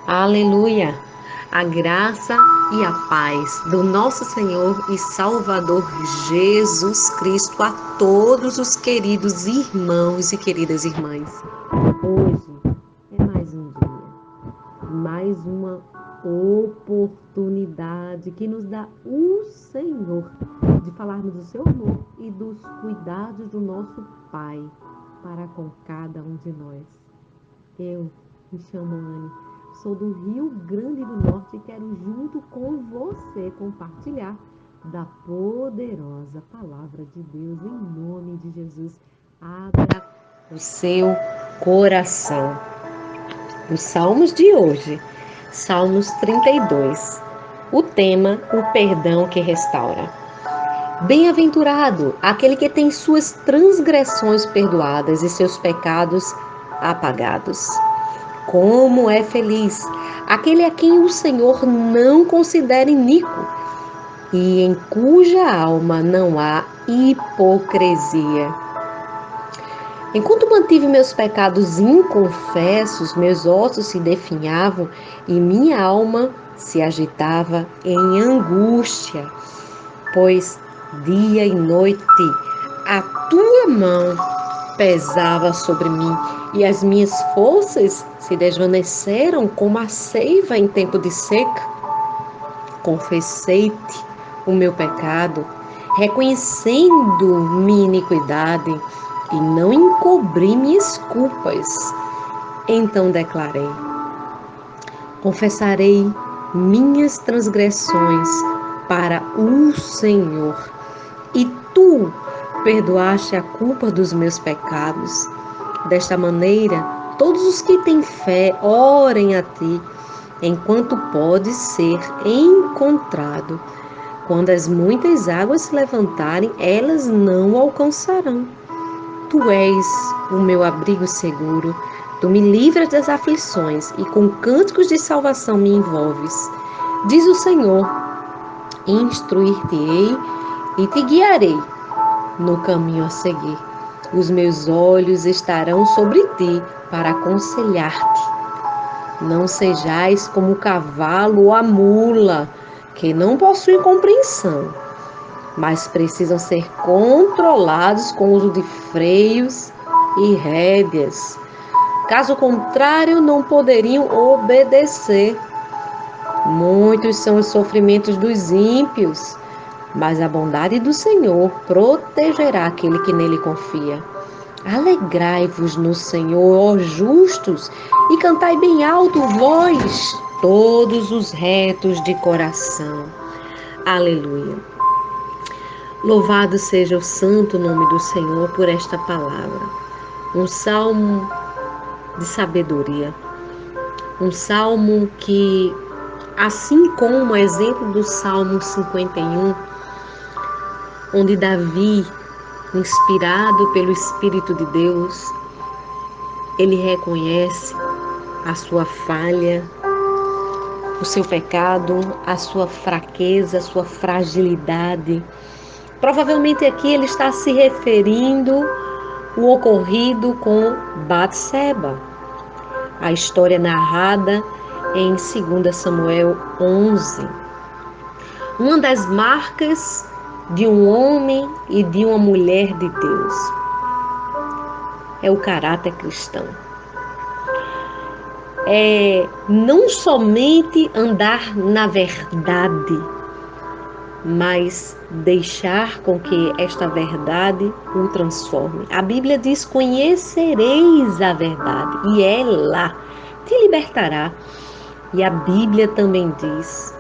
Aleluia! A graça e a paz do nosso Senhor e Salvador Jesus Cristo a todos os queridos irmãos e queridas irmãs. Hoje é mais um dia, mais uma oportunidade que nos dá o Senhor de falarmos do seu amor e dos cuidados do nosso Pai para com cada um de nós. Eu me chamo Anne, sou do Rio Grande do Norte e quero junto com você compartilhar da poderosa palavra de Deus em nome de Jesus. Abra o seu coração. Os salmos de hoje, Salmos 32. O tema, o perdão que restaura. Bem-aventurado aquele que tem suas transgressões perdoadas e seus pecados apagados. Como é feliz aquele a quem o Senhor não considera iníquo e em cuja alma não há hipocrisia. Enquanto mantive meus pecados inconfessos, meus ossos se definhavam e minha alma se agitava em angústia, pois dia e noite a tua mão pesava sobre mim e as minhas forças se desvaneceram como a seiva em tempo de seca. Confessei-te o meu pecado, reconhecendo minha iniquidade e não encobri minhas culpas. Então declarei: confessarei minhas transgressões para o Senhor, e tu perdoaste a culpa dos meus pecados. Desta maneira, todos os que têm fé orem a ti, enquanto pode ser encontrado. Quando as muitas águas se levantarem, elas não o alcançarão. Tu és o meu abrigo seguro, tu me livras das aflições e com cânticos de salvação me envolves. Diz o Senhor: instruir-te-ei e te guiarei no caminho a seguir. Os meus olhos estarão sobre ti para aconselhar-te. Não sejais como o cavalo ou a mula, que não possuem compreensão, mas precisam ser controlados com o uso de freios e rédeas. Caso contrário, não poderiam obedecer. Muitos são os sofrimentos dos ímpios, mas a bondade do Senhor protegerá aquele que nele confia. Alegrai-vos no Senhor, ó justos, e cantai bem alto, vós, todos os retos de coração. Aleluia. Louvado seja o santo nome do Senhor por esta palavra. Um salmo de sabedoria. Um salmo que, assim como o exemplo do Salmo 51, onde Davi, inspirado pelo Espírito de Deus, ele reconhece a sua falha, o seu pecado, a sua fraqueza, a sua fragilidade. Provavelmente aqui ele está se referindo ao ocorrido com Batseba, a história narrada em 2 Samuel 11. Uma das marcas de um homem e de uma mulher de Deus é o caráter cristão. É não somente andar na verdade, mas deixar com que esta verdade o transforme. A Bíblia diz: conhecereis a verdade e ela te libertará. E a Bíblia também diz: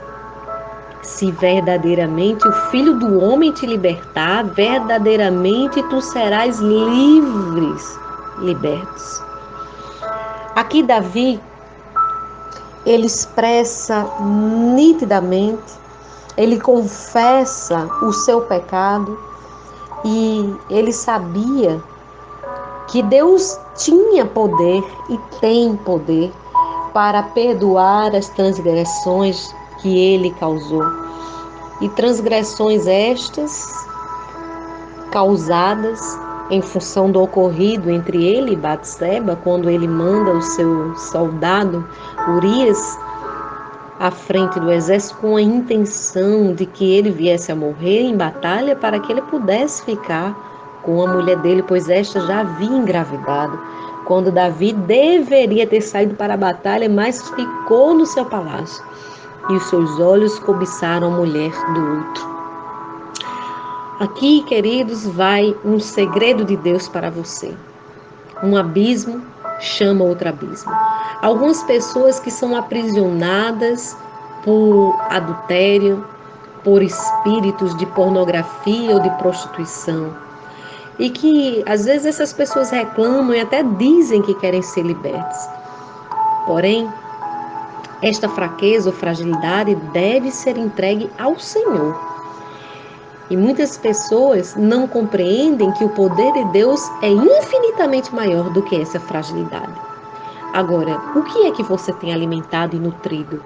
se verdadeiramente o Filho do Homem te libertar, verdadeiramente tu serás libertos. Aqui Davi, ele expressa nitidamente, ele confessa o seu pecado e ele sabia que Deus tinha poder e tem poder para perdoar as transgressões que ele causou. E transgressões estas causadas em função do ocorrido entre ele e Batseba, quando ele manda o seu soldado Urias à frente do exército com a intenção de que ele viesse a morrer em batalha para que ele pudesse ficar com a mulher dele, pois esta já havia engravidado, quando Davi deveria ter saído para a batalha, mas ficou no seu palácio, e os seus olhos cobiçaram a mulher do outro. Aqui, queridos, vai um segredo de Deus para você. Um abismo chama outro abismo. Algumas pessoas que são aprisionadas por adultério, por espíritos de pornografia ou de prostituição. E que às vezes essas pessoas reclamam e até dizem que querem ser libertas. Porém, esta fraqueza ou fragilidade deve ser entregue ao Senhor. E muitas pessoas não compreendem que o poder de Deus é infinitamente maior do que essa fragilidade. Agora, o que é que você tem alimentado e nutrido?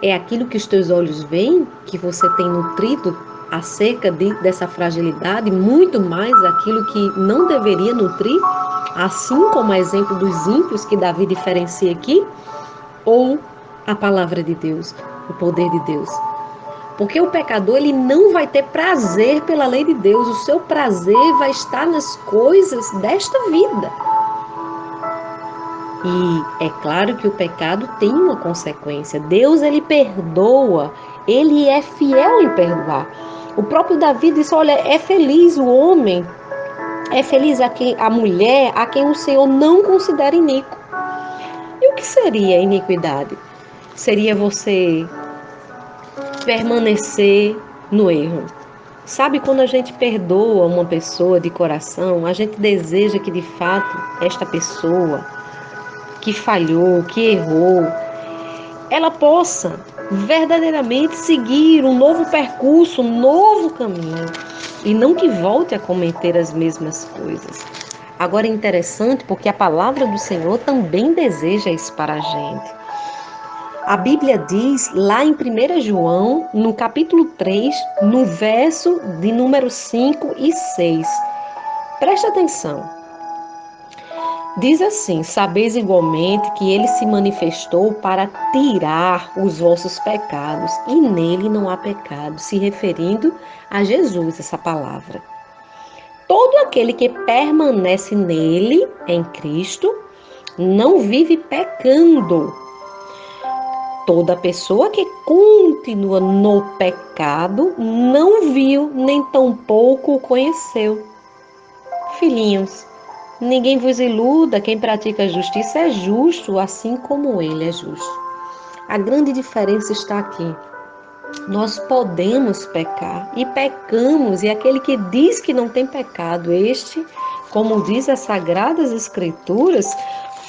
É aquilo que os teus olhos veem, que você tem nutrido acerca dessa fragilidade, muito mais aquilo que não deveria nutrir, assim como o exemplo dos ímpios que Davi diferencia aqui, ou a palavra de Deus, o poder de Deus? Porque o pecador, ele não vai ter prazer pela lei de Deus. O seu prazer vai estar nas coisas desta vida. E é claro que o pecado tem uma consequência. Deus, ele perdoa. Ele é fiel em perdoar. O próprio Davi disse, olha, é feliz o homem, é feliz a mulher a quem o Senhor não considera iníquo. E o que seria iniquidade? Seria você permanecer no erro. Sabe, quando a gente perdoa uma pessoa de coração, a gente deseja que de fato esta pessoa que falhou, que errou, ela possa verdadeiramente seguir um novo percurso, um novo caminho, e não que volte a cometer as mesmas coisas. Agora é interessante porque a palavra do Senhor também deseja isso para a gente. A Bíblia diz lá em 1 João, no capítulo 3, no verso de número 5 e 6. Presta atenção. Diz assim, sabeis igualmente que ele se manifestou para tirar os vossos pecados, e nele não há pecado, se referindo a Jesus, essa palavra. Todo aquele que permanece nele, em Cristo, não vive pecando. Toda pessoa que continua no pecado não viu, nem tampouco o conheceu. Filhinhos, ninguém vos iluda, quem pratica a justiça é justo, assim como ele é justo. A grande diferença está aqui. Nós podemos pecar e pecamos, e aquele que diz que não tem pecado, este, como diz as Sagradas Escrituras,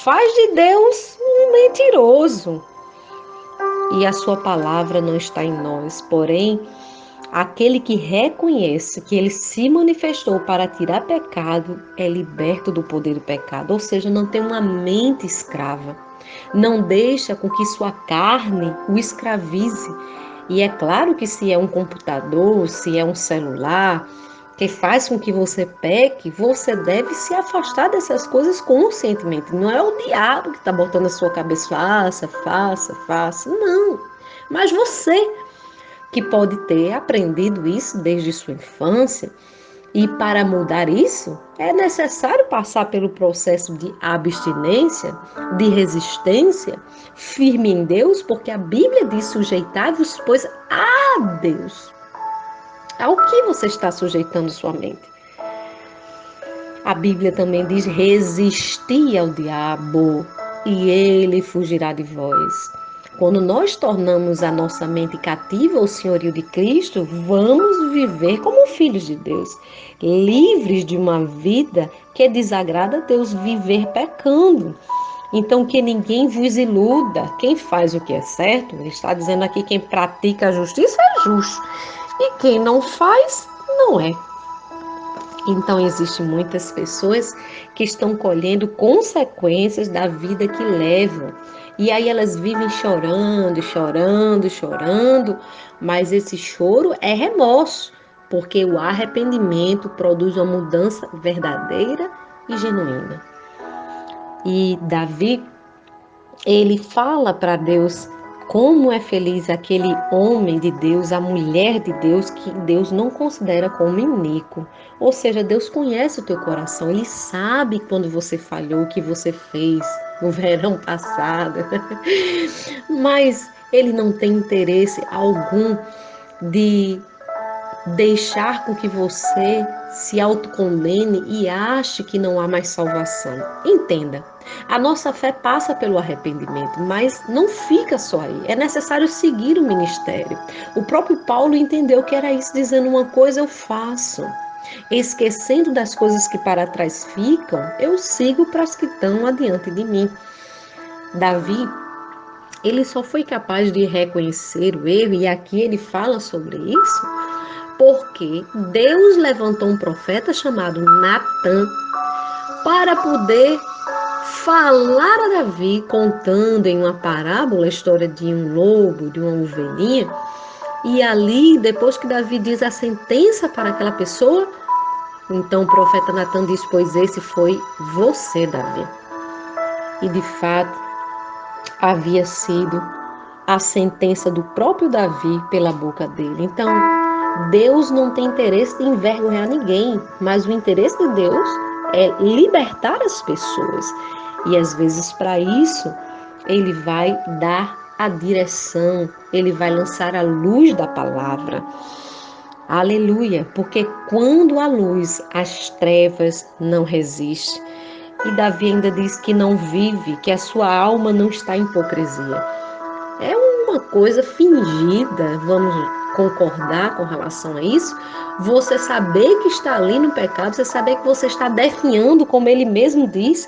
faz de Deus um mentiroso. E a sua palavra não está em nós. Porém, aquele que reconhece que ele se manifestou para tirar pecado é liberto do poder do pecado, ou seja, não tem uma mente escrava. Não deixa com que sua carne o escravize. E é claro que se é um computador, se é um celular que faz com que você peque, você deve se afastar dessas coisas conscientemente. Não é o diabo que está botando na sua cabeça, faça, faça, faça. Não. Mas você que pode ter aprendido isso desde sua infância. E para mudar isso, é necessário passar pelo processo de abstinência, de resistência, firme em Deus, porque a Bíblia diz sujeitai-vos, pois, a Deus. Ao que você está sujeitando sua mente? A Bíblia também diz resistir ao diabo e ele fugirá de vós. Quando nós tornamos a nossa mente cativa ao senhorio de Cristo, vamos viver como filhos de Deus, livres de uma vida que desagrada a Deus, viver pecando. Então, que ninguém vos iluda. Quem faz o que é certo, ele está dizendo aqui, quem pratica a justiça é justo. E quem não faz, não é. Então, existem muitas pessoas que estão colhendo consequências da vida que levam. E aí elas vivem chorando, chorando, chorando, mas esse choro é remorso, porque o arrependimento produz uma mudança verdadeira e genuína. E Davi, ele fala para Deus como é feliz aquele homem de Deus, a mulher de Deus, que Deus não considera como iníquo. Ou seja, Deus conhece o teu coração, Ele sabe quando você falhou, o que você fez no verão passado. Mas Ele não tem interesse algum de deixar com que você se autocondene e ache que não há mais salvação. Entenda, a nossa fé passa pelo arrependimento, mas não fica só aí. É necessário seguir o ministério. O próprio Paulo entendeu que era isso, dizendo: uma coisa eu faço, esquecendo das coisas que para trás ficam, eu sigo para as que estão adiante de mim. Davi, ele só foi capaz de reconhecer o erro, e aqui ele fala sobre isso, porque Deus levantou um profeta chamado Natã para poder falar a Davi, contando em uma parábola a história de um lobo, de uma ovelhinha. E ali, depois que Davi diz a sentença para aquela pessoa, então o profeta Natã diz: pois esse foi você, Davi. E de fato, havia sido a sentença do próprio Davi pela boca dele. Então, Deus não tem interesse em envergonhar ninguém, mas o interesse de Deus é libertar as pessoas. E às vezes, para isso, Ele vai dar a direção, Ele vai lançar a luz da palavra. Aleluia! Porque quando a luz, as trevas não resistem. E Davi ainda diz que não vive, que a sua alma não está em hipocrisia. É uma coisa fingida, vamos concordar com relação a isso. Você saber que está ali no pecado, você saber que você está definhando, como ele mesmo diz,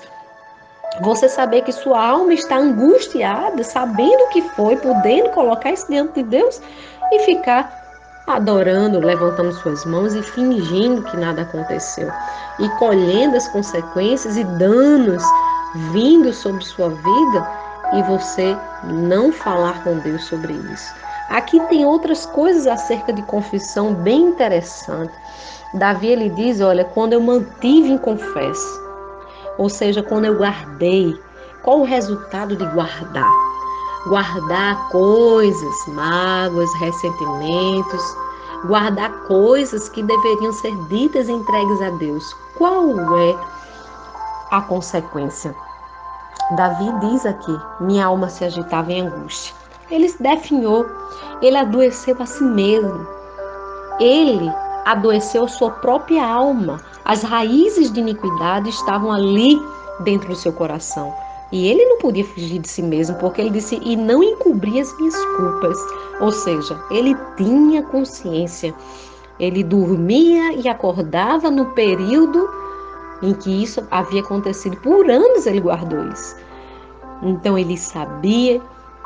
você saber que sua alma está angustiada, sabendo o que foi, podendo colocar isso diante de Deus e ficar adorando, levantando suas mãos e fingindo que nada aconteceu, e colhendo as consequências e danos vindo sobre sua vida, e você não falar com Deus sobre isso. Aqui tem outras coisas acerca de confissão bem interessantes. Davi, ele diz: olha, quando eu mantive em confesso, ou seja, quando eu guardei. Qual o resultado de guardar? Guardar coisas, mágoas, ressentimentos, guardar coisas que deveriam ser ditas e entregues a Deus. Qual é a consequência? Davi diz aqui: minha alma se agitava em angústia. Ele se definhou, ele adoeceu a si mesmo, ele adoeceu sua própria alma. As raízes de iniquidade estavam ali dentro do seu coração. E ele não podia fugir de si mesmo, porque ele disse: e não encobri as minhas culpas. Ou seja, ele tinha consciência. Ele dormia e acordava no período em que isso havia acontecido. Por anos ele guardou isso. Então ele sabia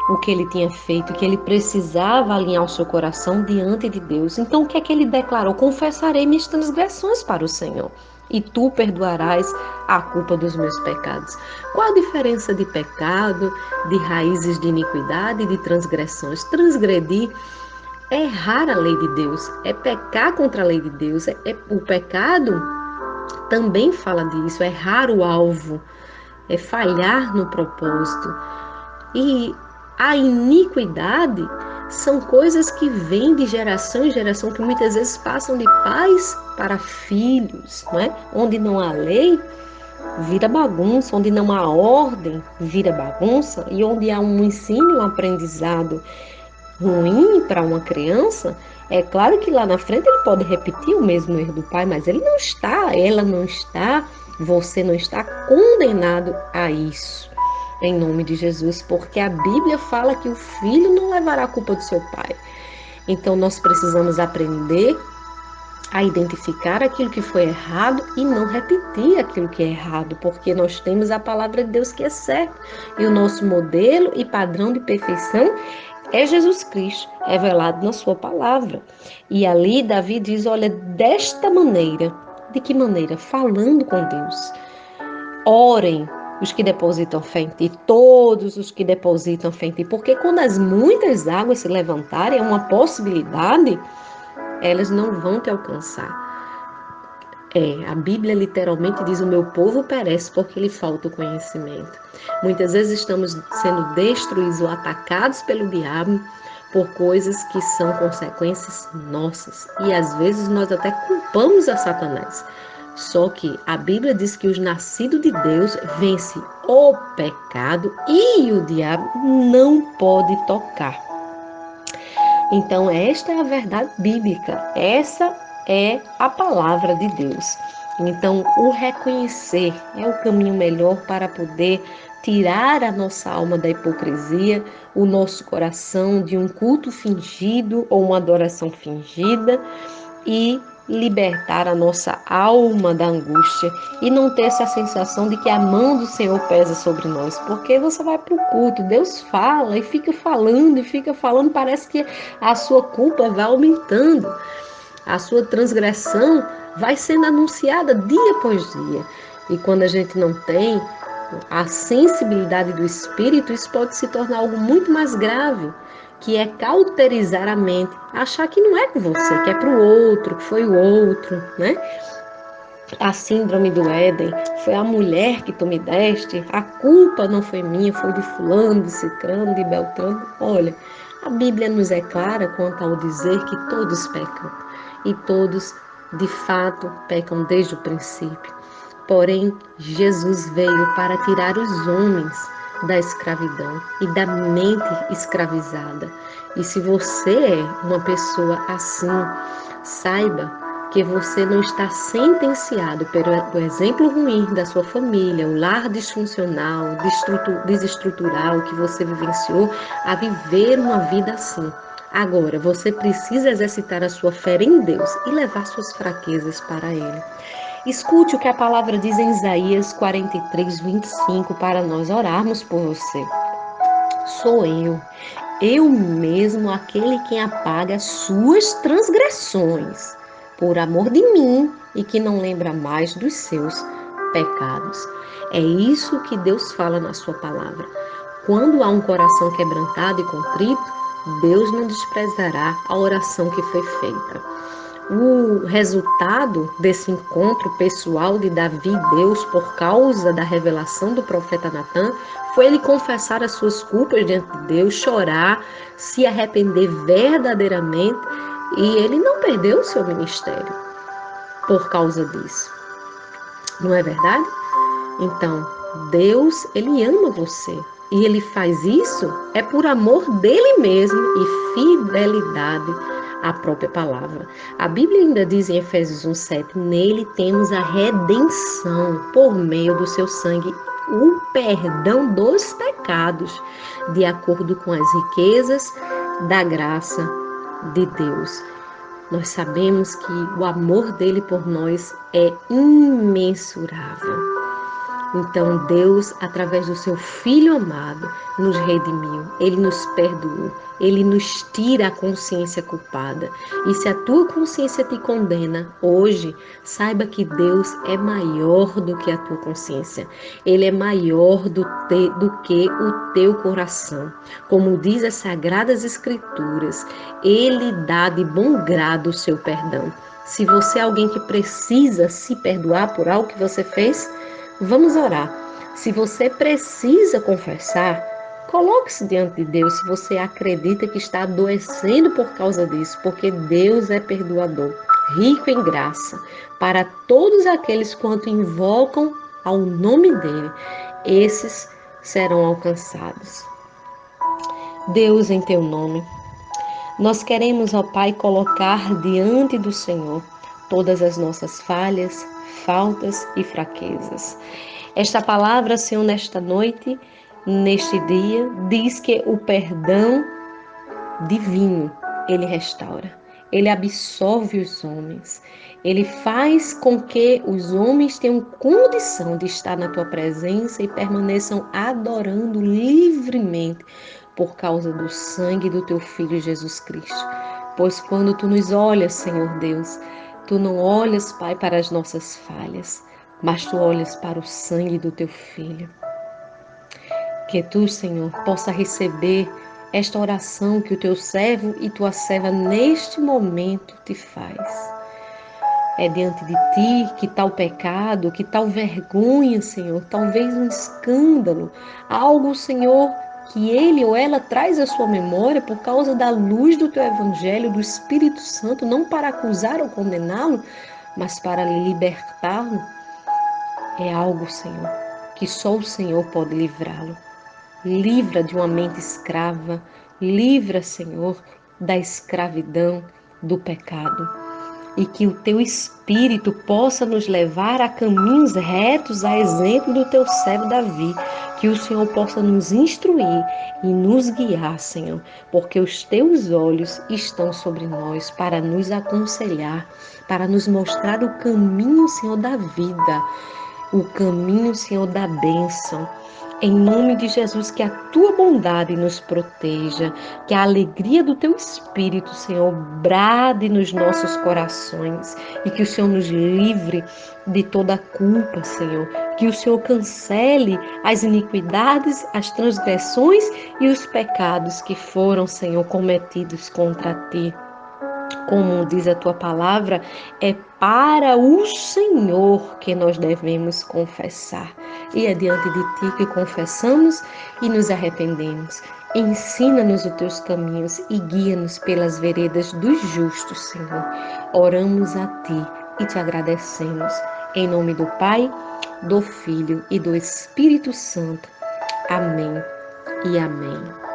o que ele tinha feito, que ele precisava alinhar o seu coração diante de Deus. Então o que é que ele declarou? Confessarei minhas transgressões para o Senhor, e tu perdoarás a culpa dos meus pecados. Qual a diferença de pecado, de raízes de iniquidade e de transgressões? Transgredir é errar a lei de Deus, é pecar contra a lei de Deus. O pecado também fala disso, é errar o alvo, é falhar no propósito. E a iniquidade são coisas que vêm de geração em geração, que muitas vezes passam de pais para filhos, não é? Onde não há lei, vira bagunça. Onde não há ordem, vira bagunça. E onde há um ensino, um aprendizado ruim para uma criança, é claro que lá na frente ele pode repetir o mesmo erro do pai, mas ele não está, ela não está, você não está condenado a isso. Em nome de Jesus, porque a Bíblia fala que o filho não levará a culpa do seu pai. Então nós precisamos aprender a identificar aquilo que foi errado e não repetir aquilo que é errado, porque nós temos a palavra de Deus que é certa, e o nosso modelo e padrão de perfeição é Jesus Cristo, revelado na sua palavra. E ali Davi diz: olha, desta maneira. De que maneira? Falando com Deus. Orem os que depositam fé em ti, todos os que depositam fé em ti, porque quando as muitas águas se levantarem, é uma possibilidade elas não vão te alcançar. A Bíblia literalmente diz: o meu povo perece porque lhe falta o conhecimento. Muitas vezes estamos sendo destruídos ou atacados pelo diabo por coisas que são consequências nossas. E às vezes nós até culpamos a Satanás. Só que a Bíblia diz que os nascidos de Deus vence o pecado e o diabo não pode tocar. Então, esta é a verdade bíblica, essa é a palavra de Deus. Então, o reconhecer é o caminho melhor para poder tirar a nossa alma da hipocrisia, o nosso coração de um culto fingido ou uma adoração fingida e libertar a nossa alma da angústia e não ter essa sensação de que a mão do Senhor pesa sobre nós, porque você vai para o culto, Deus fala e fica falando, parece que a sua culpa vai aumentando, a sua transgressão vai sendo anunciada dia após dia. E quando a gente não tem a sensibilidade do Espírito, isso pode se tornar algo muito mais grave, que é cauterizar a mente, achar que não é com você, que é para o outro, que foi o outro, né? A síndrome do Éden, foi a mulher que tu me deste, a culpa não foi minha, foi de fulano, de cicrano, de beltrano. Olha, a Bíblia nos é clara quanto ao dizer que todos pecam, e todos, de fato, pecam desde o princípio. Porém, Jesus veio para tirar os homens da escravidão e da mente escravizada. E se você é uma pessoa assim, saiba que você não está sentenciado pelo exemplo ruim da sua família, o lar disfuncional, desestrutural que você vivenciou, a viver uma vida assim. Agora, você precisa exercitar a sua fé em Deus e levar suas fraquezas para Ele. Escute o que a palavra diz em Isaías 43, 25, para nós orarmos por você. Sou eu mesmo aquele que apaga as suas transgressões, por amor de mim, e que não lembra mais dos seus pecados. É isso que Deus fala na sua palavra. Quando há um coração quebrantado e contrito, Deus não desprezará a oração que foi feita. O resultado desse encontro pessoal de Davi e Deus, por causa da revelação do profeta Natan, foi ele confessar as suas culpas diante de Deus, chorar, se arrepender verdadeiramente, e ele não perdeu o seu ministério por causa disso. Não é verdade? Então, Deus, ele ama você. E ele faz isso é por amor dele mesmo e fidelidade à própria palavra. A Bíblia ainda diz em Efésios 1:7, nele temos a redenção por meio do seu sangue, o perdão dos pecados, de acordo com as riquezas da graça de Deus. Nós sabemos que o amor dele por nós é imensurável. Então Deus, através do seu Filho amado, nos redimiu, Ele nos perdoou, Ele nos tira a consciência culpada. E se a tua consciência te condena hoje, saiba que Deus é maior do que a tua consciência. Ele é maior do que o teu coração. Como diz as Sagradas Escrituras, Ele dá de bom grado o seu perdão. Se você é alguém que precisa se perdoar por algo que você fez, vamos orar. Se você precisa confessar, coloque-se diante de Deus se você acredita que está adoecendo por causa disso, porque Deus é perdoador, rico em graça, para todos aqueles quanto invocam ao nome dele, esses serão alcançados. Deus, em teu nome, nós queremos, ó Pai, colocar diante do Senhor todas as nossas falhas, faltas e fraquezas. Esta palavra, Senhor, nesta noite, neste dia, diz que o perdão divino, ele restaura, ele absolve os homens, ele faz com que os homens tenham condição de estar na tua presença e permaneçam adorando livremente por causa do sangue do teu Filho Jesus Cristo. Pois quando tu nos olhas, Senhor Deus, tu não olhas, Pai, para as nossas falhas, mas tu olhas para o sangue do teu Filho. Que tu, Senhor, possa receber esta oração que o teu servo e tua serva neste momento te faz. É diante de ti que tal pecado, que tal vergonha, Senhor, talvez um escândalo, algo, Senhor, que ele ou ela traz à sua memória por causa da luz do teu evangelho, do Espírito Santo, não para acusar ou condená-lo, mas para libertá-lo. É algo, Senhor, que só o Senhor pode livrá-lo. Livra de uma mente escrava, livra, Senhor, da escravidão, do pecado. E que o teu Espírito possa nos levar a caminhos retos, a exemplo do teu servo Davi. Que o Senhor possa nos instruir e nos guiar, Senhor, porque os teus olhos estão sobre nós para nos aconselhar, para nos mostrar o caminho, Senhor, da vida, o caminho, Senhor, da bênção. Em nome de Jesus, que a tua bondade nos proteja, que a alegria do teu Espírito, Senhor, brade nos nossos corações e que o Senhor nos livre de toda culpa, Senhor. Que o Senhor cancele as iniquidades, as transgressões e os pecados que foram, Senhor, cometidos contra ti. Como diz a tua palavra, é para o Senhor que nós devemos confessar. E é diante de ti que confessamos e nos arrependemos. Ensina-nos os teus caminhos e guia-nos pelas veredas dos justos, Senhor. Oramos a ti e te agradecemos. Em nome do Pai, do Filho e do Espírito Santo. Amém e amém.